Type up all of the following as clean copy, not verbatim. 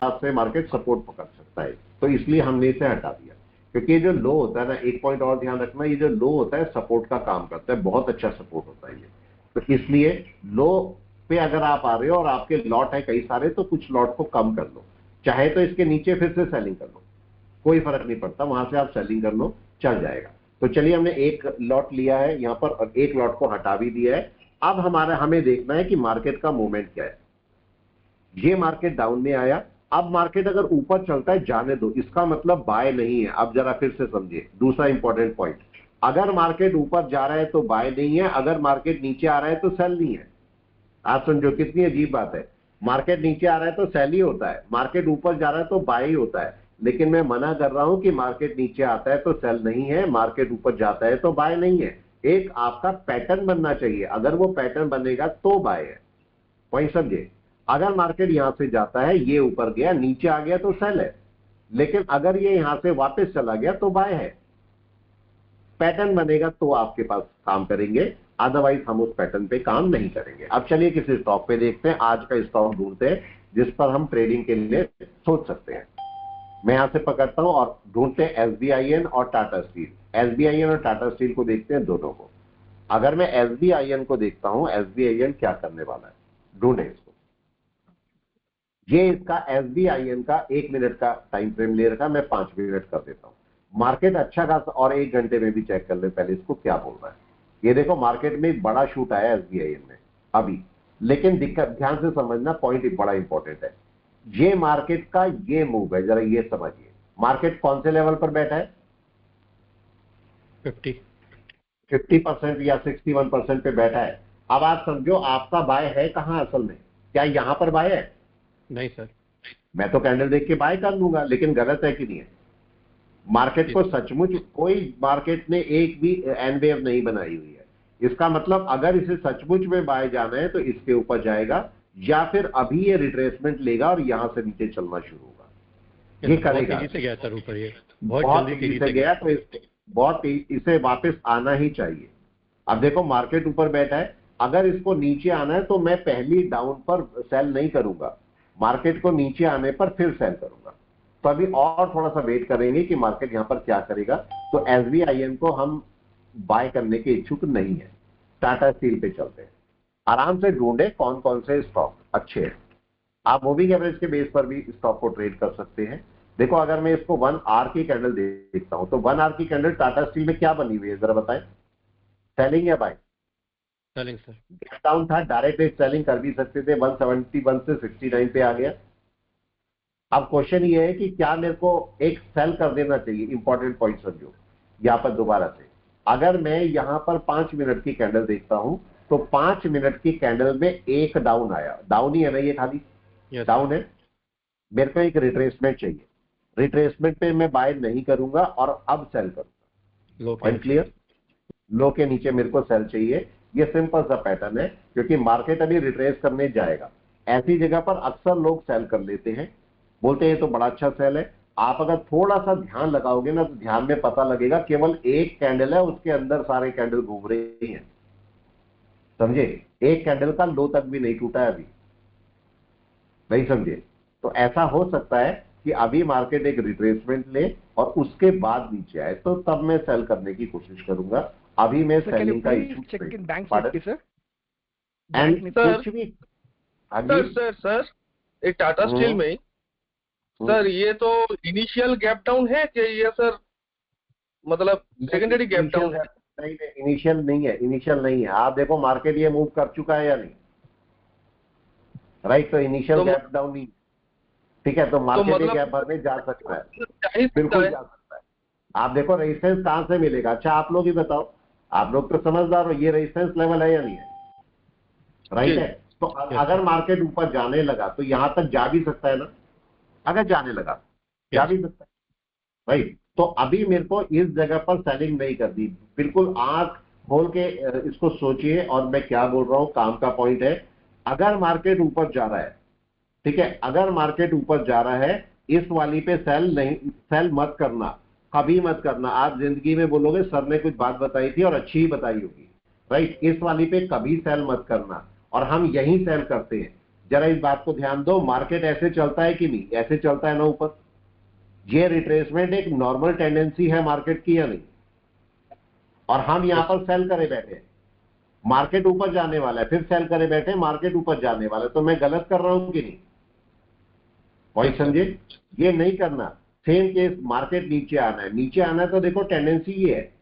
से market support पकड़ सकता है, तो इसलिए हमने इसे हटा दिया। क्योंकि ये जो लो होता है ना, एक पॉइंट और ध्यान रखना, ये जो लो होता है सपोर्ट का काम करता है, बहुत अच्छा सपोर्ट होता है ये। तो इसलिए लो पे अगर आप आ रहे हो और आपके लॉट है कई सारे, तो कुछ लॉट को कम कर लो, चाहे तो इसके नीचे फिर से सेलिंग कर लो, कोई फर्क नहीं पड़ता, वहां से आप सेलिंग कर लो, चल जाएगा। तो चलिए हमने एक लॉट लिया है यहां पर और एक लॉट को हटा भी दिया है। अब हमें देखना है कि मार्केट का मूवमेंट क्या है। ये मार्केट डाउन में आया, अब मार्केट अगर ऊपर चलता है जाने दो, इसका मतलब बाय नहीं है। अब जरा फिर से समझिए दूसरा इंपॉर्टेंट पॉइंट, अगर मार्केट ऊपर जा रहा है तो बाय नहीं है, अगर मार्केट नीचे आ रहा है तो सेल नहीं है। आप समझो कितनी अजीब बात है, मार्केट नीचे आ रहा है तो सेल ही होता है, मार्केट ऊपर जा रहा है तो बाय ही होता है। लेकिन मैं मना कर रहा हूं कि मार्केट नीचे आता है तो सेल नहीं है, मार्केट ऊपर जाता है तो बाय नहीं है। एक आपका पैटर्न बनना चाहिए, अगर वो पैटर्न बनेगा तो बाय है। पॉइंट समझे, अगर मार्केट यहां से जाता है, ये ऊपर गया नीचे आ गया तो सेल है, लेकिन अगर ये यहां से वापस चला गया तो बाय है। पैटर्न बनेगा तो आपके पास काम करेंगे, अदरवाइज हम उस पैटर्न पे काम नहीं करेंगे। अब चलिए किसी स्टॉक पे देखते हैं, आज का स्टॉक ढूंढते हैं जिस पर हम ट्रेडिंग के लिए सोच सकते हैं। मैं यहां से पकड़ता हूं और ढूंढते हैं एसबीआईएन और टाटा स्टील। एसबीआईएन और टाटा स्टील को देखते हैं दोनों को। अगर मैं एसबीआईएन को देखता हूं, एसबीआईएन क्या करने वाला है, ढूंढे इसको। ये इसका एसबीआईएन का 1 मिनट का टाइम फ्रेम ले रखा, मैं 5 मिनट कर देता हूं। मार्केट अच्छा खासा, और 1 घंटे में भी चेक कर ले पहले इसको क्या बोल रहा है। ये देखो मार्केट में एक बड़ा शूट आया एसबीआईएन में अभी, लेकिन दिक्कत ध्यान से समझना, पॉइंट बड़ा इंपॉर्टेंट है। ये मार्केट का ये मूव है, जरा ये समझिए, मार्केट कौन से लेवल पर बैठा है? 50% या 61% पे बैठा है। अब आप समझो आपका बाय है कहां असल में, क्या यहां पर बाय है? नहीं सर। मैं तो कैंडल देख के बाय कर लूंगा, लेकिन गलत है कि नहीं है? मार्केट को सचमुच कोई मार्केट ने एक भी एन वेव नहीं बनाई हुई है। इसका मतलब अगर इसे सचमुच में बाय जाना है तो इसके ऊपर जाएगा, या फिर अभी ये रिट्रेसमेंट लेगा और यहां से नीचे चलना शुरू होगा। ये करेगा, बहुत तेजी से गया सर ऊपर, ये बहुत तेजी से गया, तो इसे वापस आना ही चाहिए। अब देखो मार्केट ऊपर बैठा है, अगर इसको नीचे आना है तो मैं पहली डाउन पर सेल नहीं करूंगा, मार्केट को नीचे आने पर फिर सेल करूंगा। तो अभी और थोड़ा सा वेट करेंगे कि मार्केट यहां पर क्या करेगा। तो एसबीआईएन को हम बाय करने के इच्छुक नहीं है। टाटा स्टील पे चलते हैं, आराम से ढूंढे कौन कौन से स्टॉक अच्छे हैं। आप मूविंग एवरेज के बेस पर भी स्टॉक को ट्रेड कर सकते हैं। देखो अगर मैं इसको 1 आवर की कैंडल देखता हूं, तो 1 आवर की कैंडल टाटा स्टील में क्या बनी हुई है जरा बताएं, सेलिंग या बाय? Selling sir. डाउन था, डायरेक्ट रेट सेलिंग कर भी सकते थे, 171 से 69 पे आ गया। अब क्वेश्चन ये है कि क्या मेरे को एक सेल कर देना चाहिए, इंपॉर्टेंट पॉइंट समझो यहां पर दोबारा से। अगर मैं यहां पर 5 मिनट की कैंडल देखता हूं, तो 5 मिनट की कैंडल में एक डाउन आया, डाउन ही है ना ये, खाली डाउन है। मेरे को एक रिट्रेसमेंट चाहिए, रिट्रेसमेंट पे मैं बाय नहीं करूंगा और अब सेल करूंगा। Point clear? लो के नीचे मेरे को सेल चाहिए। ये सिंपल सा पैटर्न है, क्योंकि मार्केट अभी रिट्रेस करने जाएगा। ऐसी जगह पर अक्सर लोग सेल कर लेते हैं, बोलते हैं तो बड़ा अच्छा सेल है। आप अगर थोड़ा सा ध्यान लगाओगे ना, तो ध्यान में पता लगेगा केवल एक कैंडल है, उसके अंदर सारे कैंडल घूम रही हैं। समझे, एक कैंडल का लो तक भी नहीं टूटा है अभी, नहीं समझे? तो ऐसा हो सकता है कि अभी मार्केट एक रिट्रेसमेंट ले और उसके बाद नीचे आए, तो तब मैं सेल करने की कुछ करूंगा। अभी मैं सेलिंग का इशू कुछ भी। सर एक टाटा स्टील में सर ये तो इनिशियल गैप डाउन है कि ये सर मतलब सेकेंडरी गैप डाउन है? नहीं, इनिशियल नहीं है, इनिशियल नहीं है। आप देखो मार्केट ये मूव कर चुका है या नहीं, राइट? तो इनिशियल गैप डाउन नहीं, ठीक है? तो मार्केट ये गैप भरने जा सकता है, बिल्कुल जा सकता है। आप देखो रेजिस्टेंस कहां से मिलेगा? अच्छा आप लोग ही बताओ, आप लोग तो समझदार हो, ये रेजिस्टेंस लेवल है या नहीं है, राइट है? तो अगर मार्केट ऊपर जाने लगा तो यहां तक जा भी सकता है ना, अगर जाने लगा जा भी सकता है, राइट? तो अभी मेरे को इस जगह पर सेलिंग नहीं करनी, बिल्कुल आंख खोल के इसको सोचिए। और मैं क्या बोल रहा हूं, काम का पॉइंट है। अगर मार्केट ऊपर जा रहा है, ठीक है, अगर मार्केट ऊपर जा रहा है, इस वाली पे सेल मत करना, कभी मत करना। आप जिंदगी में बोलोगे सर ने कुछ बात बताई थी और अच्छी ही बताई होगी, राइट? इस वाली पे कभी सेल मत करना, और हम यही सेल करते हैं। जरा इस बात को ध्यान दो, मार्केट ऐसे चलता है कि नहीं, ऐसे चलता है ना ऊपर। ये रिट्रेसमेंट एक नॉर्मल टेंडेंसी है मार्केट की या नहीं? और हम यहां पर सेल करे बैठे हैं, मार्केट ऊपर जाने वाला है, फिर सेल करे बैठे, मार्केट ऊपर जाने वाला है, तो मैं गलत कर रहा हूं कि नहीं? पॉइंट समझे? ये नहीं करना। सेम केस मार्केट नीचे आना है, नीचे आना है तो देखो टेंडेंसी ये है,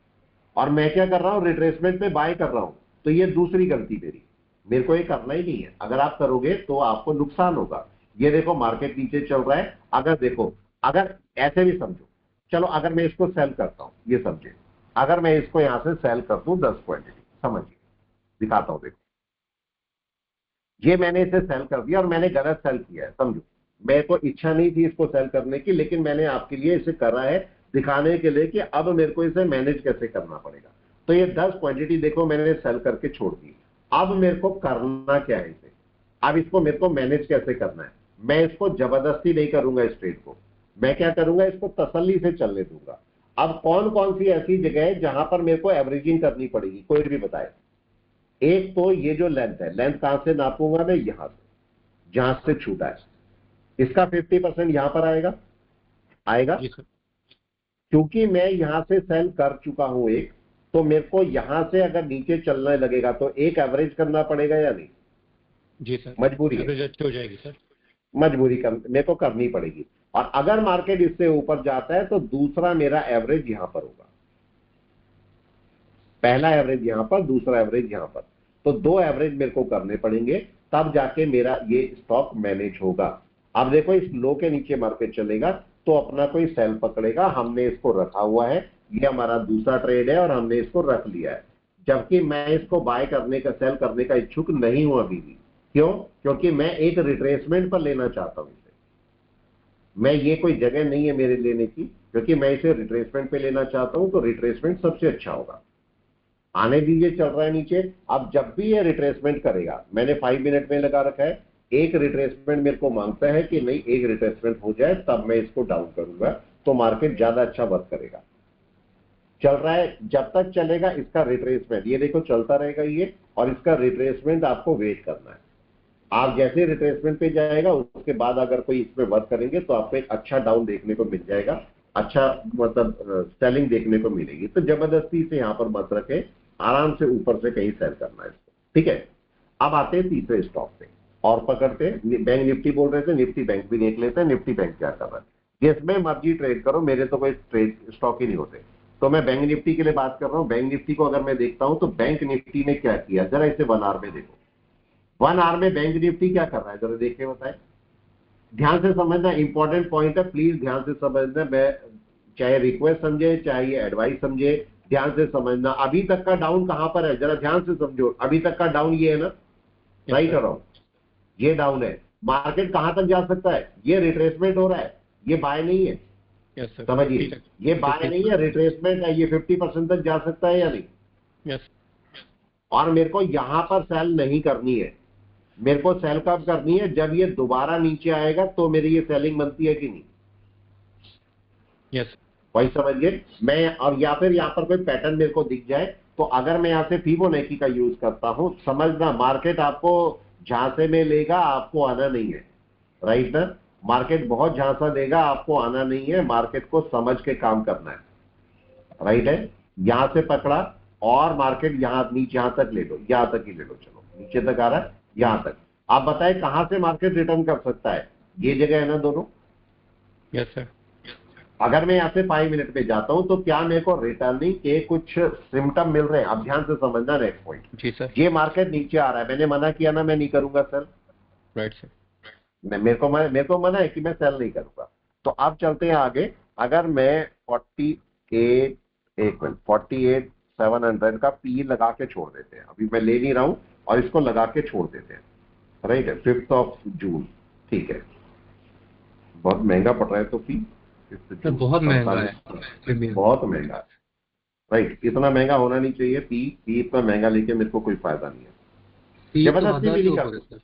और मैं क्या कर रहा हूं, रिट्रेसमेंट पे बाय कर रहा हूं, तो ये दूसरी गलती मेरे को ये करना ही नहीं है। अगर आप करोगे तो आपको नुकसान होगा। ये देखो मार्केट नीचे चल रहा है, अगर देखो, अगर ऐसे भी समझो, चलो अगर मैं इसको सेल करता हूं, ये समझे, अगर मैं इसको यहां से सेल कर दूं 10 क्वांटिटी, समझिए, दिखाता हूं, देखो ये मैंने इसे सेल कर दिया और मैंने गलत सेल किया है, समझो मेरे को इच्छा नहीं थी इसको सेल करने की, लेकिन मैंने आपके लिए इसे करा है दिखाने के लिए कि अब मेरे को इसे मैनेज कैसे करना पड़ेगा। तो ये 10 क्वांटिटी देखो मैंने सेल करके छोड़ दी। अब मेरे को करना क्या है इसे, अब इसको मेरे को मैनेज कैसे करना है? मैं इसको जबरदस्ती नहीं करूंगा इस ट्रेड को, मैं क्या करूंगा, इसको तसल्ली से चलने दूंगा। अब कौन कौन सी ऐसी जगह है जहां पर मेरे को एवरेजिंग करनी पड़ेगी, कोई भी बताए। एक तो ये जो लेंथ है, लेंथ कहां से नापूंगा मैं, यहां से, जहां से छूटा है, इसका 50% यहां पर आएगा क्योंकि मैं यहां से सेल कर चुका हूं एक, तो मेरे को यहां से अगर नीचे चलने लगेगा तो एक एवरेज करना पड़ेगा या नहीं? जी सर, मजबूरी है, एवरेज अच्छी हो जाएगी सर, मजबूरी मेरे को करनी पड़ेगी। और अगर मार्केट इससे ऊपर जाता है तो दूसरा मेरा एवरेज यहां पर होगा, पहला एवरेज यहां पर, दूसरा एवरेज यहां पर, तो 2 एवरेज मेरे को करने पड़ेंगे, तब जाके मेरा ये स्टॉक मैनेज होगा। अब देखो इस लो के नीचे मार्केट चलेगा तो अपना कोई सेल पकड़ेगा, हमने इसको रखा हुआ है, ये हमारा दूसरा ट्रेड है और हमने इसको रख लिया है, जबकि मैं इसको बाय करने का, सेल करने का इच्छुक नहीं हूं अभी भी। क्यों? क्योंकि मैं एक रिट्रेसमेंट पर लेना चाहता हूं इसे, मैं, ये कोई जगह नहीं है मेरे लेने की, क्योंकि मैं इसे रिट्रेसमेंट पे लेना चाहता हूं, तो रिट्रेसमेंट सबसे अच्छा होगा। आने दीजिए, चल रहा है नीचे। अब जब भी ये रिट्रेसमेंट करेगा, मैंने 5 मिनट में लगा रखा है, एक रिट्रेसमेंट मेरे को मांगता है कि नहीं, एक रिट्रेसमेंट हो जाए तब मैं इसको डाउन करूंगा, तो मार्केट ज्यादा अच्छा वर्क करेगा। चल रहा है, जब तक चलेगा इसका रिट्रेसमेंट, ये देखो चलता रहेगा ये, और इसका रिट्रेसमेंट आपको वेट करना है। आप जैसे रिट्रेसमेंट पे जाएगा उसके बाद अगर कोई इसमें वर्क करेंगे तो आपको एक अच्छा डाउन देखने को मिल जाएगा, अच्छा मतलब सेलिंग देखने को मिलेगी। तो जबरदस्ती से यहां पर मत रखे, आराम से ऊपर से कहीं सेल करना है इसको, ठीक है। अब आते हैं तीसरे स्टॉक पे और पकड़ते हैं, बैंक निफ्टी बोल रहे थे, निफ्टी बैंक भी देख लेते हैं, निफ्टी बैंक क्या कर रहा है। जिसमें मर्जी ट्रेड करो, मेरे तो कोई ट्रेड स्टॉक ही नहीं होते, तो मैं बैंक निफ्टी के लिए बात कर रहा हूं। बैंक निफ्टी को अगर मैं देखता हूं तो बैंक निफ्टी ने क्या किया, जरा इसे 1 आवर में देखो। 1 आवर में बैंक निफ्टी क्या कर रहा है, जरा देख के बताए, ध्यान से समझना, इंपॉर्टेंट पॉइंट है, प्लीज ध्यान से समझना। मैं चाहे रिक्वेस्ट समझे चाहे ये एडवाइस समझे, ध्यान से समझना। अभी तक का डाउन कहां पर है, जरा ध्यान से समझो। अभी तक का डाउन ये है ना, राइट कर रहा हूं, ये डाउन है। मार्केट कहां तक जा सकता है, ये रिट्रेसमेंट हो रहा है, ये बाय नहीं है, समझिए, ये बाय नहीं है, रिट्रेसमेंट है, ये 50% तक जा सकता है या नहीं? यस। और मेरे को यहां पर सेल नहीं करनी है, मेरे को सेल कब करनी है, जब ये दोबारा नीचे आएगा तो मेरी ये सेलिंग बनती है कि नहीं? यस। वही समझिए मैं, और या फिर यहां पर कोई पैटर्न मेरे को दिख जाए तो अगर मैं यहां से फिबोनाची का यूज करता हूं, समझना मार्केट आपको झांसे में लेगा, आपको आना नहीं है, राइट ना। मार्केट बहुत झांसा देगा, आपको आना नहीं है, मार्केट को समझ के काम करना है, राइट है। यहां से पकड़ा और मार्केट यहां नीचे, यहां तक ले लो, यहां तक ही ले लो, चलो नीचे तक आ रहा है, यहां तक। आप बताएं कहां से मार्केट रिटर्न कर सकता है, ये जगह है ना दोनों। Yes sir. अगर मैं यहां से 5 मिनट पे जाता हूं तो क्या मेरे को रिटर्निंग के कुछ सिम्टम मिल रहे हैं? अब ध्यान से समझना नेक्स्ट पॉइंट। जी सर। ये मार्केट नीचे आ रहा है, मैंने मना किया ना, मैं नहीं करूंगा सर, राइट सर। मेरे को मना है कि मैं सेल नहीं करूंगा। तो अब चलते हैं आगे। अगर मैं 48,700 का पी लगा के छोड़ देते हैं, अभी मैं ले नहीं रहा हूं, और इसको लगा के छोड़ देते हैं, राइट है, 5 जून, ठीक है। बहुत महंगा पड़ रहा है तो पी, बहुत महंगा है, बहुत महंगा है, राइट। इतना महंगा होना नहीं चाहिए पी इतना महंगा लेके मेरे को कोई फायदा नहीं है, जबरदस्ती भी नहीं करता।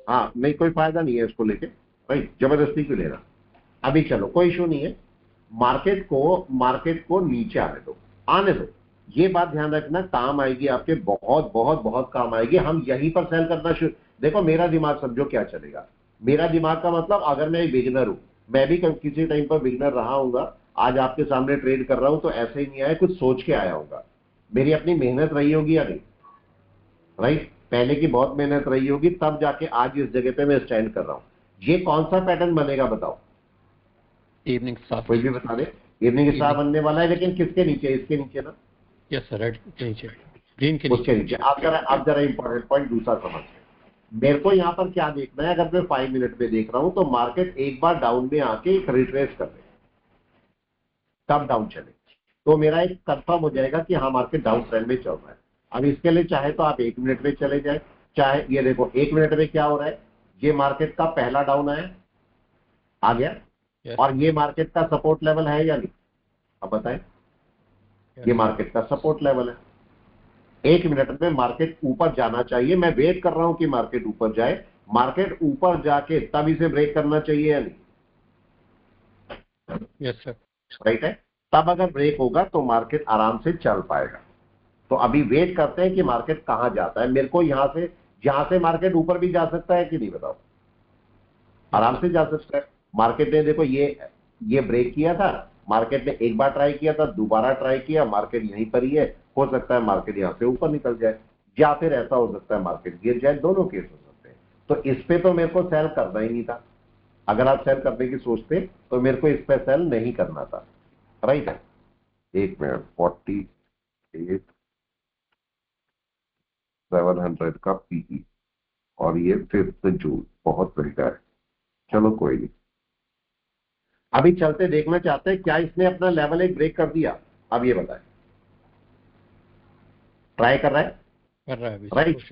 हाँ नहीं, कोई फायदा नहीं है इसको लेके, राइट, जबरदस्ती क्यों लेना। अभी चलो कोई इशू नहीं है, मार्केट को नीचे आने दो, ये बात ध्यान रखना, काम आएगी आपके, बहुत बहुत बहुत काम आएगी। हम यहीं पर सेल करना शुरू, देखो मेरा दिमाग समझो क्या चलेगा। मेरा दिमाग का मतलब, अगर मैं एक बिगिनर हूं, मैं भी किसी टाइम पर बिगिनर रहा हूंगा, आज आपके सामने ट्रेड कर रहा हूं तो ऐसे ही नहीं आया, कुछ सोच के आया होगा, मेरी अपनी मेहनत रही होगी या नहीं, राइट? पहले की बहुत मेहनत रही होगी, तब जाके आज इस जगह पे मैं स्टैंड कर रहा हूं। ये कौन सा पैटर्न बनेगा बताओ, इवनिंग स्टार, कोई भी बता दे। इवनिंग स्टार बनने वाला है, लेकिन किसके नीचे? इसके नीचे ना, यस सर, रेड के नीचे, ग्रीन के उसके नीचे। आप जरा इंपॉर्टेंट पॉइंट दूसरा समझ, मेरे को यहां पर क्या देखना है, अगर मैं 5 मिनट में देख रहा हूं तो मार्केट एक बार डाउन में आके एक रिट्रेस कर ले, तब डाउन चले, तो मेरा एक कंफर्म हो जाएगा कि हाँ मार्केट डाउन ट्रेंड में चल रहा है। अब इसके लिए चाहे तो आप 1 मिनट में चले जाए, चाहे ये देखो 1 मिनट में क्या हो रहा है, ये मार्केट का पहला डाउन आया, आ गया, और ये मार्केट का सपोर्ट लेवल है या नहीं, अब बताएं। ये मार्केट का सपोर्ट लेवल है, 1 मिनट में मार्केट ऊपर जाना चाहिए। मैं वेट कर रहा हूं कि मार्केट ऊपर जाए, मार्केट ऊपर जाके तब इसे ब्रेक करना चाहिए या नहीं? यस सर, राइट है। तब अगर ब्रेक होगा तो मार्केट आराम से चल पाएगा। तो अभी वेट करते हैं कि मार्केट कहां जाता है। मेरे को यहां से मार्केट ऊपर भी जा सकता है कि नहीं बताओ? आराम से जा सकता है। मार्केट ने देखो ये ब्रेक किया था, मार्केट ने एक बार ट्राई किया था, दोबारा ट्राई किया, मार्केट यहीं पर ही है। हो सकता है मार्केट यहां से ऊपर निकल जाए, या फिर ऐसा हो सकता है मार्केट गिर जाए, दोनों केस हो सकते हैं। तो इस पे तो मेरे को सेल करना ही नहीं था। अगर आप सेल करने की सोचते तो मेरे को इस पे सेल नहीं करना था, राइट है। 1 मिनट, 48,700 का पीई, और ये 5 जून, बहुत महंगा है। चलो कोई नहीं, अभी चलते देखना चाहते हैं क्या इसने अपना लेवल एक ब्रेक कर दिया। अब ये बताएं, ट्राई कर रहा है अभी राइट?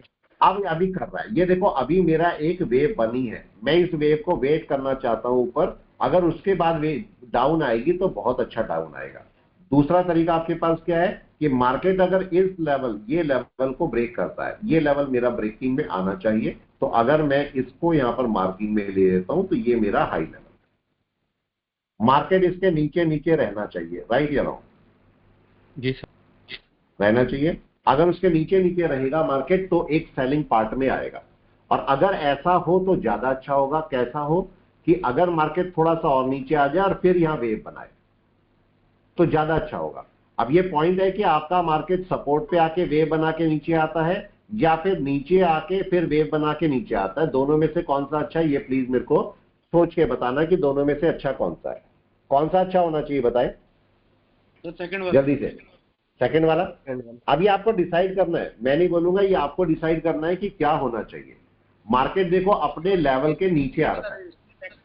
अब अभी कर रहा है। ये देखो अभी मेरा एक वेव बनी है, मैं इस वेव को वेट करना चाहता हूं ऊपर। अगर उसके बाद वेव डाउन आएगी तो बहुत अच्छा डाउन आएगा। दूसरा तरीका आपके पास क्या है कि मार्केट अगर इस लेवल, ये लेवल को ब्रेक करता है, ये लेवल मेरा ब्रेकिंग में आना चाहिए, तो अगर मैं इसको यहां पर मार्किंग में ले लेता हूं तो ये मेरा हाई लेवल, मार्केट इसके नीचे नीचे रहना चाहिए, राइट या रॉन्ग? जी सर, रहना चाहिए। अगर उसके नीचे नीचे रहेगा मार्केट तो एक सेलिंग पार्ट में आएगा, और अगर ऐसा हो तो ज्यादा अच्छा होगा। कैसा हो कि अगर मार्केट थोड़ा सा और नीचे आ जाए और फिर यहां वेव बनाए तो ज्यादा अच्छा होगा। अब ये पॉइंट है कि आपका मार्केट सपोर्ट पे आके वेव बना के नीचे आता है, या फिर नीचे आके फिर वेव बना के नीचे आता है। दोनों में से कौन सा अच्छा है, ये प्लीज मेरे को सोच के बताना कि दोनों में से अच्छा कौन सा है। कौन सा अच्छा होना चाहिए बताए तो सेकंड जल्दी से। सेकंड वाला। अभी आपको डिसाइड करना है, मैं नहीं बोलूंगा, ये आपको डिसाइड करना है कि क्या होना चाहिए। मार्केट देखो अपने लेवल के नीचे आ रहा है,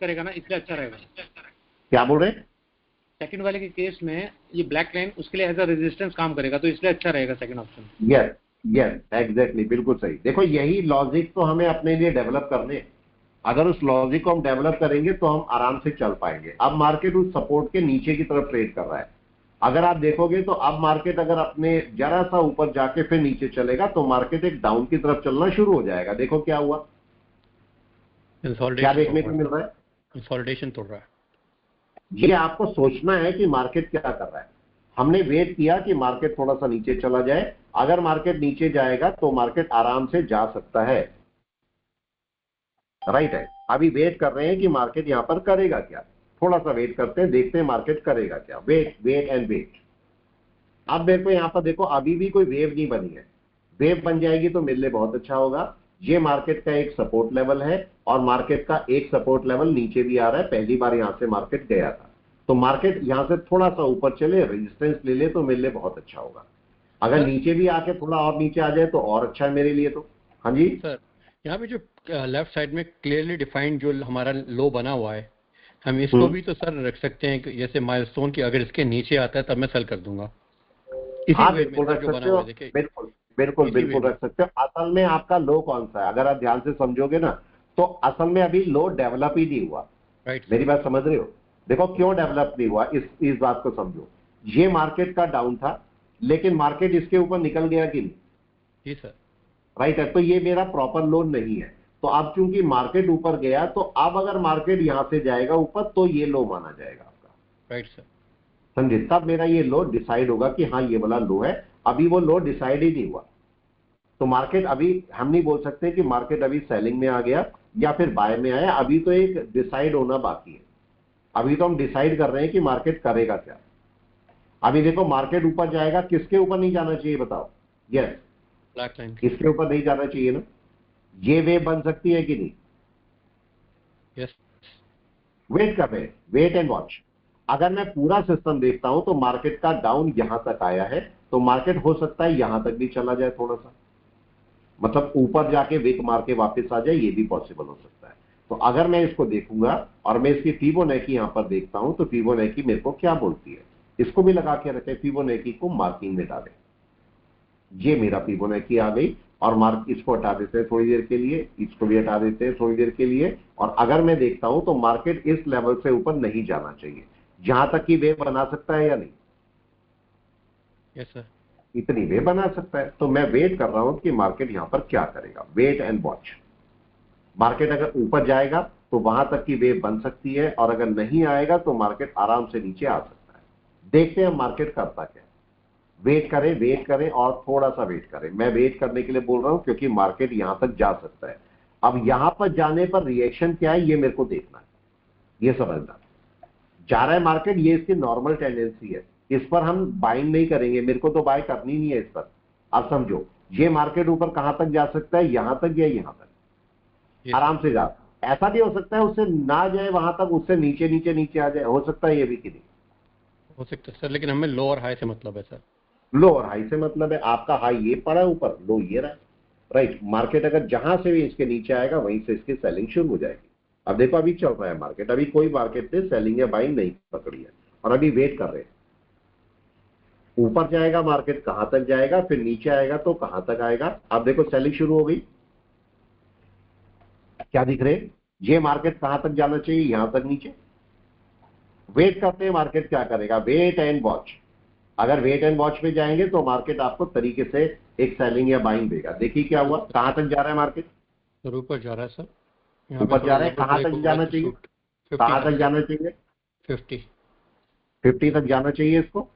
करेगा ना, इसलिए अच्छा रहेगा। क्या बोल रहे हैं? सेकंड वाले के केस में ये ब्लैक लाइन उसके लिए एज अ रेजिस्टेंस काम करेगा, तो इसलिए अच्छा रहेगा second option. Yes yes, exactly, बिल्कुल सही। देखो यही लॉजिक तो हमें अपने लिए डेवलप करने हैं। अगर उस लॉजिक को हम डेवलप करेंगे तो हम आराम से चल पाएंगे। अब मार्केट उस सपोर्ट के नीचे की तरफ ट्रेड कर रहा है। अगर आप देखोगे तो अब मार्केट अगर अपने जरा सा ऊपर जाके फिर नीचे चलेगा तो मार्केट एक डाउन की तरफ चलना शुरू हो जाएगा। देखो क्या हुआ, क्या देखने को मिल रहा है? कंसोलिडेशन तोड़ रहा है। ये आपको सोचना है कि मार्केट क्या कर रहा है। हमने वेट किया कि मार्केट थोड़ा सा नीचे चला जाए, अगर मार्केट नीचे जाएगा तो मार्केट आराम से जा सकता है, राइट है। अभी वेट कर रहे हैं कि मार्केट यहां पर करेगा क्या, थोड़ा सा वेट करते हैं, देखते हैं मार्केट करेगा क्या। Wait wait and wait. अब मेरे को यहां पर देखो अभी भी कोई वेव नहीं बनी है, वेव बन जाएगी तो मेरे लिए बहुत अच्छा होगा। ये मार्केट का एक सपोर्ट लेवल है, और मार्केट का एक सपोर्ट लेवल नीचे भी आ रहा है। पहली बार यहां से मार्केट गया था, तो मार्केट यहां से थोड़ा सा ऊपर चले, रेजिस्टेंस ले ले तो मेरे लिए बहुत अच्छा होगा। अगर नीचे भी आके थोड़ा और नीचे आ जाए तो और अच्छा है मेरे लिए। तो हाँ जी सर, यहाँ पे जो लेफ्ट साइड में क्लियरली डिफाइंड जो हमारा लो बना हुआ है, हम इसको भी तो सर रख सकते हैं कि जैसे माइलस्टोन की, अगर इसके नीचे आता है तब मैं सेल कर दूंगा। हाँ बिल्कुल रख सकते हो, बिल्कुल बिल्कुल बिल्कुल रख सकते हो। असल में आपका लो कौन सा है, अगर आप ध्यान से समझोगे ना, तो असल में अभी लो डेवलप ही नहीं हुआ। राइट, मेरी बात समझ रहे हो? देखो क्यों डेवलप नहीं हुआ, इस बात को समझो। ये मार्केट का डाउन था, लेकिन मार्केट इसके ऊपर निकल गया कि नहीं? जी सर, राइट है। तो ये मेरा प्रॉपर लो नहीं है। तो अब चूंकि मार्केट ऊपर गया, तो अब अगर मार्केट यहां से जाएगा ऊपर तो ये लो माना जाएगा आपका। राइट सर, समझे? तब मेरा ये लो डिसाइड होगा कि हाँ ये वाला लो है। अभी वो लो डिसाइड ही नहीं हुआ। तो मार्केट अभी हम नहीं बोल सकते कि मार्केट अभी सेलिंग में आ गया या फिर बाय में आया, अभी तो एक डिसाइड होना बाकी है। अभी तो हम डिसाइड कर रहे हैं कि मार्केट करेगा क्या। अभी देखो मार्केट ऊपर जाएगा, किसके ऊपर नहीं जाना चाहिए बताओ? यस, ब्लैक लाइन किसके ऊपर नहीं जाना चाहिए ना? ये वेव बन सकती है कि नहीं? यस वेट कर रहे हैं, वेट एंड वॉच। अगर मैं पूरा सिस्टम देखता हूं तो मार्केट का डाउन यहां तक आया है, तो मार्केट हो सकता है यहां तक भी चला जाए थोड़ा सा, मतलब ऊपर जाके विक मार के वापस आ जाए, ये भी पॉसिबल हो सकता है। तो अगर मैं इसको देखूंगा और मैं इसकी फिबोनाची यहां पर देखता हूं तो फिबोनाची मेरे को क्या बोलती है, इसको भी लगा के रखें, फिबोनाची को मार्किंग में डालें। ये मेरा फिबोनाची आ गई और मार्क इसको हटा देते हैं थोड़ी देर के लिए, इसको भी हटा देते हैं थोड़ी देर के लिए। और अगर मैं देखता हूं तो मार्केट इस लेवल से ऊपर नहीं जाना चाहिए, जहां तक कि वेव बना सकता है या नहीं? यस सर इतनी वेव बना सकता है। तो मैं वेट कर रहा हूं कि मार्केट यहां पर क्या करेगा, वेट एंड वॉच। मार्केट अगर ऊपर जाएगा तो वहां तक की वेव बन सकती है, और अगर नहीं आएगा तो मार्केट आराम से नीचे आ सकता है। देखते हैं मार्केट करता क्या। वेट करें और थोड़ा सा वेट करें। मैं वेट करने के लिए बोल रहा हूं क्योंकि मार्केट यहां तक जा सकता है। अब यहां पर जाने पर रिएक्शन क्या है ये मेरे को देखना है, ये समझना। जा रहा है मार्केट, ये इसकी नॉर्मल टेंडेंसी है, इस पर हम बाइंग नहीं करेंगे, मेरे को तो बाय करनी नहीं है इस पर। अब समझो ये मार्केट ऊपर कहां तक जा सकता है, यहां तक या यहां तक, आराम से जा। ऐसा भी हो सकता है उससे ना जाए वहां तक, उससे नीचे नीचे नीचे आ जाए, हो सकता है ये भी कि नहीं? हो सकता है सर, लेकिन हमें लो और हाई से मतलब है सर। लो और हाई से मतलब है, आपका हाई ये पड़ा है ऊपर, लो ये रहा है, राइट। मार्केट अगर जहां से भी इसके नीचे आएगा वहीं से इसकी सेलिंग शुरू हो जाएगी। अब देखो अभी चल रहा है मार्केट, अभी कोई मार्केट ने सेलिंग या बाइंग नहीं पकड़ी है, और अभी वेट कर रहे हैं। ऊपर जाएगा मार्केट, कहां तक जाएगा, फिर नीचे आएगा तो कहां तक आएगा। अब देखो सेलिंग शुरू हो गई, क्या दिख रहे हैं? ये मार्केट कहां तक जाना चाहिए, यहां तक नीचे। वेट करते हैं मार्केट क्या करेगा, वेट एंड वॉच। अगर वेट एंड वॉच पे जाएंगे तो मार्केट आपको तरीके से एक सेलिंग या बाइंग देगा। देखिए क्या हुआ, कहां तक जा रहा है मार्केट? सर ऊपर जा रहा है सर, यहाँ पे ऊपर थोड़ा जा रहे हैं, लेवल कहां ब्रेक तक हुआ है जाना तो चाहिए? शूट 50 कहां तक तक जाना चाहिए? 50। 50 तक जाना चाहिए इसको।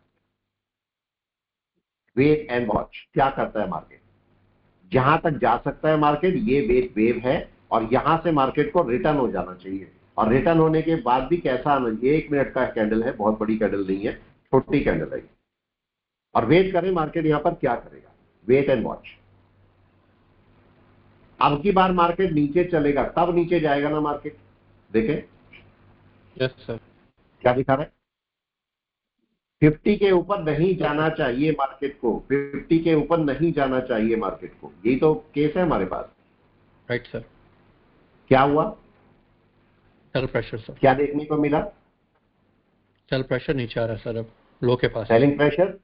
वेट एंड वॉच क्या करता है मार्केट, जहां तक जा सकता है मार्केट, ये वेट वेव है, और यहां से मार्केट को रिटर्न हो जाना चाहिए। और रिटर्न होने के बाद भी कैसा आना चाहिए, 1 मिनट का कैंडल है, बहुत बड़ी कैंडल नहीं है, छोटी कैंडल है। और वेट करें मार्केट यहां पर क्या करेगा, वेट एंड वॉच। अब की बार मार्केट नीचे चलेगा तब नीचे जाएगा ना मार्केट, देखें यस सर क्या दिखा रहा है। 50 के ऊपर नहीं जाना चाहिए मार्केट को, 50 के ऊपर नहीं जाना चाहिए मार्केट को, यही तो केस है हमारे पास। Right sir. क्या हुआ, सेल प्रेशर सर, क्या देखने को मिला? सेल प्रेशर नीचे आ रहा है सर, अब लो के पास। Selling pressure,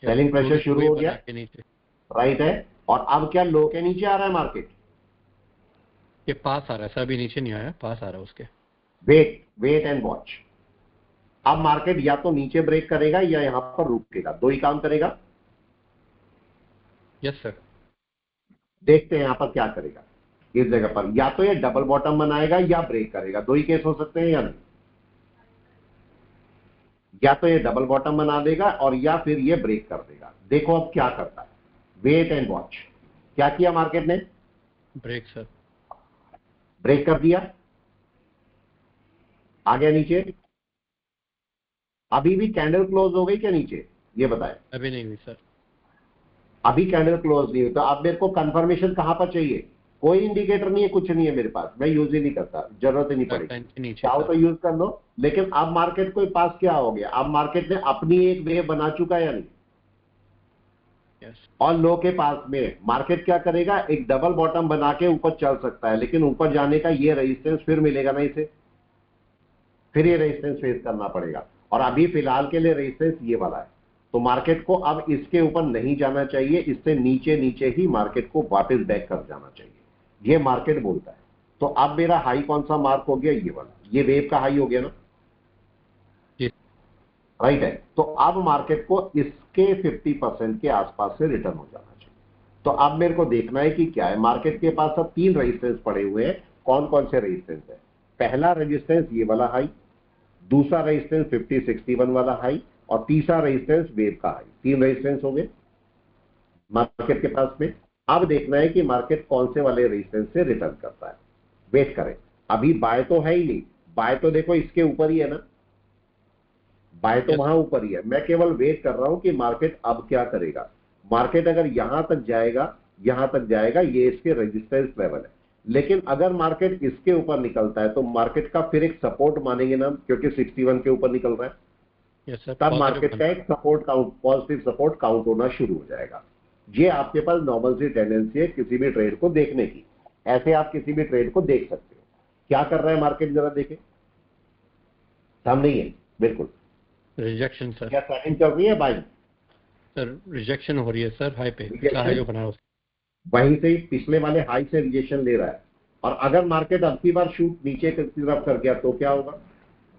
yes selling pressure शुरू हो गया, बना के नीचे राइट है। और अब क्या लो के नीचे आ रहा है मार्केट? ये पास आ रहा है सर, अभी नीचे नहीं आया, पास आ रहा है उसके। Wait and watch. अब मार्केट या तो नीचे ब्रेक करेगा या यहां पर रुकेगा, दो ही काम करेगा। Yes sir. देखते हैं यहां पर क्या करेगा। इस जगह पर या तो ये डबल बॉटम बनाएगा या ब्रेक करेगा, दो ही केस हो सकते हैं या नहीं। या तो ये डबल बॉटम बना देगा और या फिर ये ब्रेक कर देगा। देखो अब क्या करता है, वेट एंड वॉच। क्या किया मार्केट ने, ब्रेक सर। ब्रेक कर दिया, आ गया नीचे। अभी भी कैंडल क्लोज हो गई क्या नीचे, ये बताएं। अभी नहीं हुई सर। अभी कैंडल क्लोज नहीं हुई, तो अब मेरे को कंफर्मेशन कहां पर चाहिए? कोई इंडिकेटर नहीं है, कुछ नहीं है मेरे पास, मैं यूज ही नहीं करता, जरूरत ही नहीं ब्लैक पड़ेगी। लाइन के नीचे चाहो सर। तो यूज कर लो। लेकिन अब मार्केट के पास क्या हो गया, अब मार्केट ने अपनी एक वेव बना चुका है या नहीं? यस और लो के पास में मार्केट क्या करेगा, एक डबल बॉटम बना के ऊपर चल सकता है, लेकिन ऊपर जाने का ये रेजिस्टेंस फिर मिलेगा ना इसे, फिर ये रेजिस्टेंस फेस करना पड़ेगा। और अभी फिलहाल के लिए रेजिस्टेंस ये वाला है। तो मार्केट को अब इसके ऊपर नहीं जाना चाहिए, इससे नीचे नीचे ही मार्केट को वापस बैक कर जाना चाहिए, ये मार्केट बोलता है। तो अब मेरा हाई कौन सा मार्क हो गया, ये वाला, ये वेव का हाई हो गया ना, जी राइट है। तो अब मार्केट को इसके 50% के आसपास से रिटर्न हो जाना चाहिए। तो अब मेरे को देखना है कि क्या है, मार्केट के पास अब 3 रेजिस्टेंस पड़े हुए हैं। कौन कौन से रेजिस्टेंस है? पहला रेजिस्टेंस ये वाला हाई, दूसरा रेजिस्टेंस 5061 वाला हाई, और तीसरा रेजिस्टेंस वेव का हाई। 3 रेजिस्टेंस हो गए। मार्केट के पास में। अब देखना है कि मार्केट कौन से वाले रेजिस्टेंस से रिटर्न करता है, वेट करें। अभी बाय तो है ही नहीं, बाय तो देखो इसके ऊपर ही है ना, बाय तो वहां ऊपर ही है। मैं केवल वेट कर रहा हूं कि मार्केट अब क्या करेगा। मार्केट अगर यहां तक जाएगा, यहां तक जाएगा, ये इसके रेजिस्टेंस लेवल है। लेकिन अगर मार्केट इसके ऊपर निकलता है तो मार्केट का फिर एक सपोर्ट मानेंगे ना, क्योंकि 61 के ऊपर निकल रहा है। तब मार्केट का एक support count, positive support count होना शुरू हो जाएगा। ये आपके पास नॉर्मल सी टेंडेंसी है किसी भी ट्रेड को देखने की। ऐसे आप किसी भी ट्रेड को देख सकते हो। क्या कर रहा है मार्केट, जरा देखें, सामने ही है बिल्कुल। Rejection sir. क्या सेलिंग चल रही है, बाइंग? सर रिजेक्शन हो रही है सर, हाई पे पिछला हाई जो बना है वहीं से ही पिछले वाले हाई से रिजेक्शन ले रहा है। और अगर मार्केट अब की बार शूट नीचे की तरफ कर गया तो क्या होगा,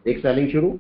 एक सेलिंग शुरू।